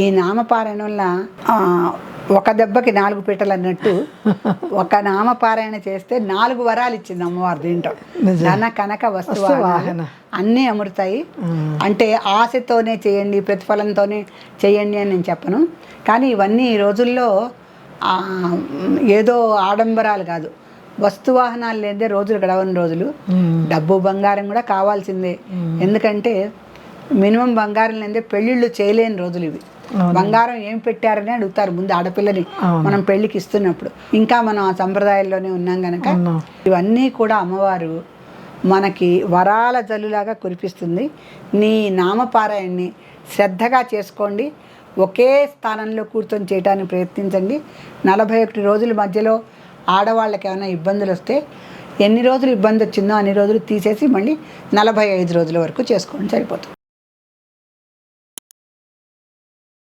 ఈ నామపారాయణ వల్ల ఒక దెబ్బకి 4 పీటలు అన్నట్టు ఒక నామపారాయణ చేస్తే 4 వరాలు ఇచ్చింది అమ్మవారు దీంట్లో. ధన కనక వస్తువాహన అన్నీ అమృతాయి. అంటే ఆశతోనే చేయండి, ప్రతిఫలంతోనే చేయండి అని నేను చెప్పను. కానీ ఇవన్నీ ఈ రోజుల్లో ఏదో ఆడంబరాలు కాదు, వస్తువాహనాలు లేదే రోజులు గడవని రోజులు. డబ్బు బంగారం కూడా కావాల్సిందే. ఎందుకంటే మినిమం బంగారం లేదే పెళ్ళిళ్ళు చేయలేని రోజులు ఇవి. బంగారం ఏం పెట్టారని అడుగుతారు ముందు ఆడపిల్లని మనం పెళ్ళికి ఇస్తున్నప్పుడు. ఇంకా మనం ఆ సంప్రదాయాల్లోనే ఉన్నాం కనుక ఇవన్నీ కూడా అమ్మవారు మనకి వరాల జల్లులాగా కురిపిస్తుంది. నీ నామపారాయణని శ్రద్ధగా చేసుకోండి. ఒకే స్థానంలో కూర్చొని చేయడానికి ప్రయత్నించండి. 41 రోజుల మధ్యలో ఆడవాళ్ళకి ఏమైనా ఇబ్బందులు వస్తే ఎన్ని రోజులు ఇబ్బంది వచ్చిందో అన్ని రోజులు తీసేసి మళ్ళీ 45 రోజుల వరకు చేసుకోండి, సరిపోతుంది.